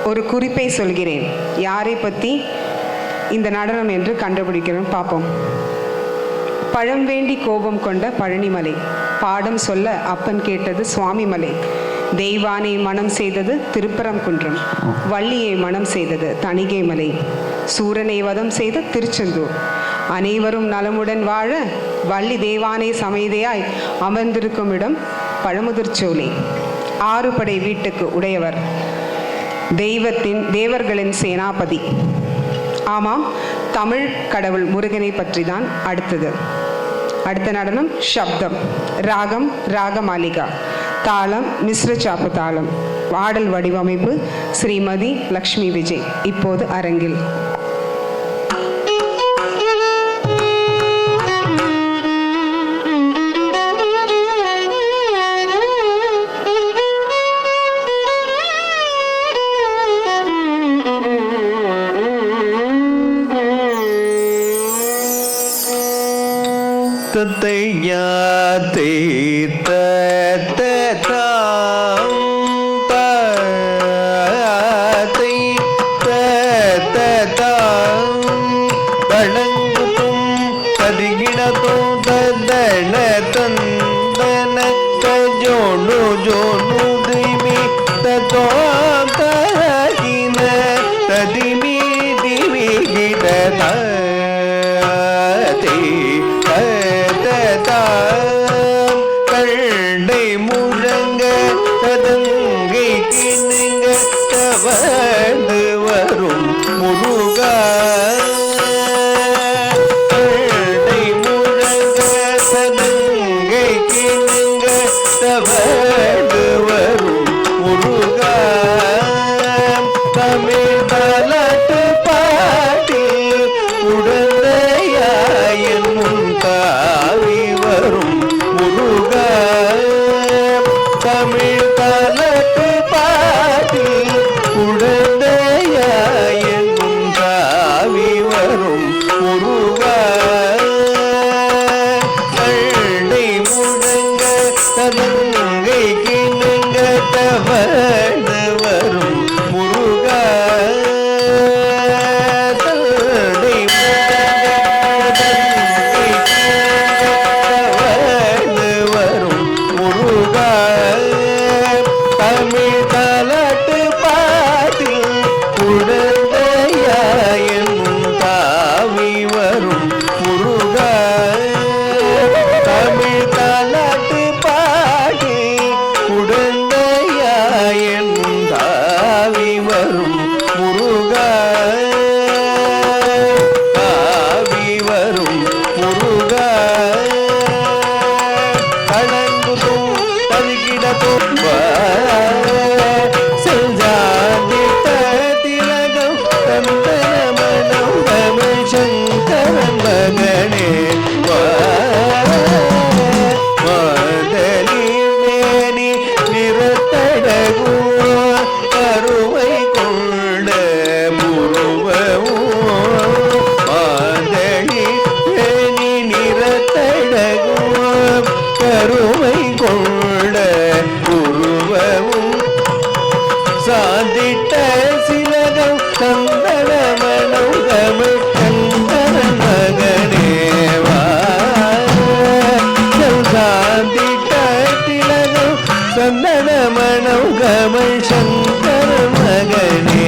ஒரு குறிப்பை சொல்கிறேன். யாரை பற்றி இந்த நடனம் என்று கண்டுபிடிக்கிறோம், பார்ப்போம். பழம் வேண்டி கோபம் கொண்ட பழனிமலை, பாடம் சொல்ல அப்பன் கேட்டது சுவாமிமலை, தெய்வானை மனம் செய்தது திருப்பரங்குன்றம், வள்ளியை மனம் செய்தது தணிகை மலை, சூரனை வதம் செய்த திருச்செந்தூர், அனைவரும் நலமுடன் வாழ வள்ளி தேவானை சமைதையாய் அமர்ந்திருக்கும் இடம் பழமுதிர்ச்சோலை, ஆறுபடை வீட்டுக்கு உடையவர், தேவர்களின் சேனாபதி. ஆமாம், தமிழ் கடவுள் முருகனை பற்றி தான் அடுத்தது. அடுத்த நடனம் சப்தம். ராகம் ராகமாலிகா, தாளம் மிஸ்ர சாப்பு தாளம், பாடல் வடிவமைப்பு ஸ்ரீமதி லக்ஷ்மி விஜய். இப்போது அரங்கில் தையாத்தை தளங்குத்தும் பதிகிடத்தும் ததன தந்தன ஜோனு ஜோனு திமி ததோ தரகின ததிமி திமி கிடத கண்டை முழங்க கதங்கை கிணங்க தவழ்ந்து வரும் முருகா, கண்டை முழங்க கதங்கை கிணங்க தவழ்ந்து வரும் முருகா, தமிழ் தாலாட்டு பாட்டி உடந்தையாயன் முன்தாவி வரும் முருகா, தமிழ் தாலாட்டு பாட்டி உடந்தையாயன் முன்தாவி வரும் முருகா, கண்டை முழங்க கதங்கை கிணங்க தவழ்ந்து வரும் முருகா, தமிழ் தாலாட்டு பாட்டி உடந்தையாயன் தாவி வரும் முருகா, தமிழ் தாலாட்டு பாட்டி உடந்தையாயன் தாவி வரும் முருகா, தாவி வரும் முருகா, கலங்குதும் பதிகிடத்தும் செஞ்சாதிட்ட திலகம் தந்தன மனம் தமிழ் சங்கரன் மகனே, மாதலி மேனி நிறத்தடகும் கருவை கொண்ட முருவவும், மாதலி மேனி நிறத்தடகும் கருவை கொண்ட உருவவும், சாந்திட்ட சிலகம் சந்தன மனம் தமிழ் சங்கரன் மகனேவா, சாந்திட்ட திலகம் சந்தன மனம் தமிழ் சங்கரன் மகனே,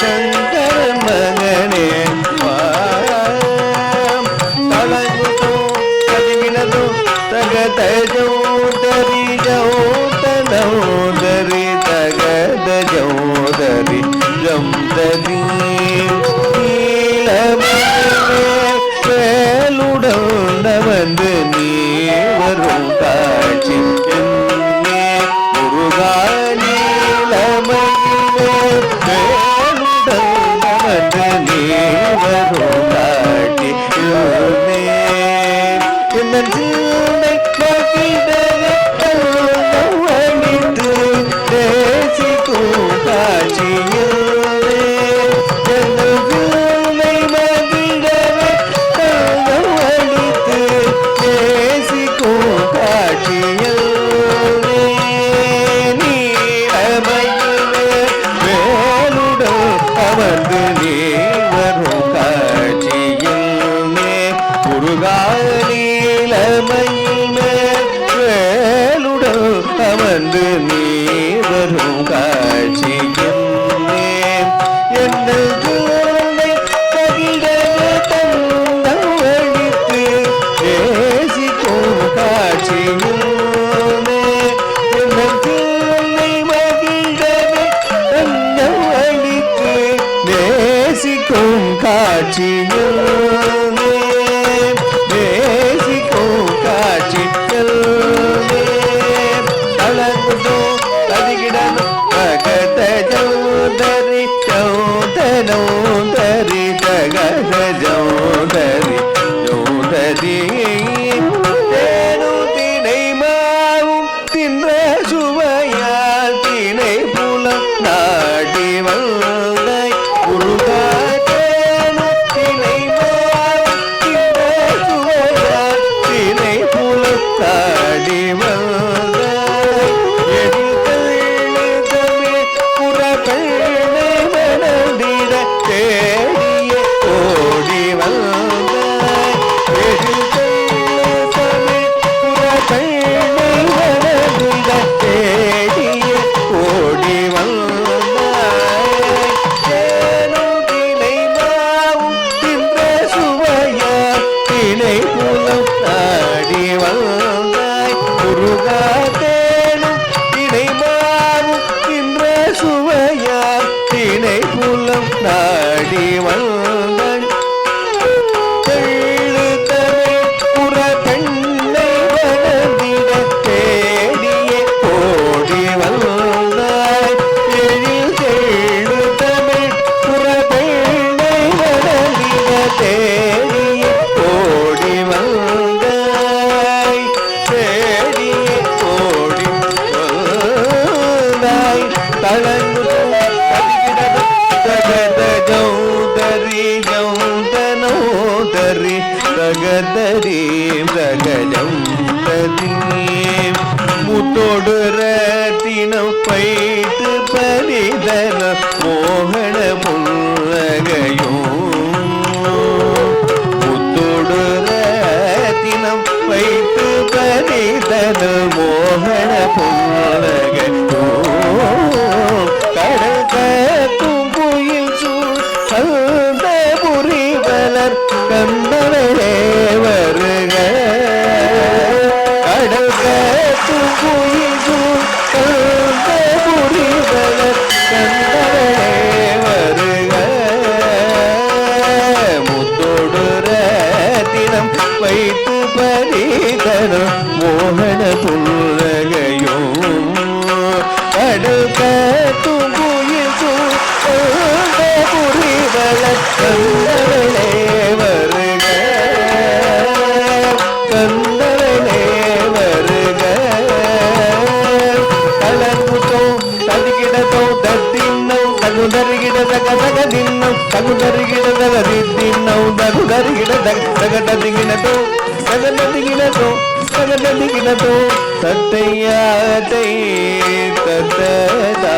சங்கரன் மகனே, தலங்குதும் பதிகிடதும் தகதஜோ தரி ஜோதனோ தரி தகத ஜோதரி ஜம் தரி வேலுடன் வந்து நீ வரும் காட்சி என்னே முருகா, நீலமயிலே வேலுடன் வந்து நீ வரும் காட்சி என்னன் சிந்தை வகிடத்து தேசிக்கும் காட்சியிலே, என்னன் சிந்தை வகிடவே அளித்து தேசிக்கும் காட்சியிலே, நீலம வந்து நீ வரும் காட்சிக்கின்றேன் என்னை தகிட தந்தம் அளித்து நேசிக்கும் காட்சியுமே என்னை மகிழவே தந்தம் அளித்து நேசிக்கும் காட்சியுமே நேசிக்கும் காட்சியுமே தளர்ந்தோம் ததிகிடனும் பகத ஜோதரி ஜோதனோதரி தகத ஜோதரி ஜோதரி தேனு தினை மாவும் தின்ற சுவையால் தினை புலம் நாடி வந்தாய் முருகா தேனு தினை மாவும் தின்ற சுவையால் தினை புலம் நாடி வந்தாய் எழில் கண்ணு தமிழ் புறக்கண்ணை மணந்திட தேடிய ஓடி வந்தாய் எழில் கண்ணு தமிழ் புறக்கண்ணை மணந்திட தேடிய ஓடி வந்தாய் தேனும் தினை மாவும் தின்ற சுவையால் தினை புலம் நாடி வந்தாய் முருகா தேனும் தினை மாவும் தின்ற சுவையால் தினை புலம் நாடி வந்தாய் தெள்ளு தமிழ் புறக்கண்ணை மணந்திட தேடிய ஓடி வந்தாய் எழில் தெள்ளு தமிழ் புறக்கண்ணை மணந்திட தேடிய ஓடி வந்தாய் தேடிய ஓடி வந்தாய் தளர்ந்து தகத ஜௌதரி ஜௌதனோதரி தகதரி பிரகஜம் ததி முத்தோடு ரத்தினம் பைத்து பரிதன மோகன புன்னகையும் முத்தோடு ரத்தினம் வைத்து பரிதன மோகன புன்னகையும் கடல் கத்தும் குயில் சூழ் அந்த புரிவலர் கந்தவளே வருக கடல் கத்தும் குயில் சூழ் அந்த புரிவலர் கந்தவளே வருக முத்தோடு ரத்தினம் வைத்து பரிதனம் மோகன புன்னகையும் கடல் கத்தும் குயில் சூழ் புரிவலர் கந்தவளே வருக கந்தவளே வருக கலங்குத்தோ ததிகிடத்தோ தத்தின்னோ தகுதருகிட தகதகதின்னோ தகுதருகிட தகதின்னோ தகுதருகிட தகததிகினதோ தகததிகினதோ தகததிகினதோ தத்தையாதை தத்ததா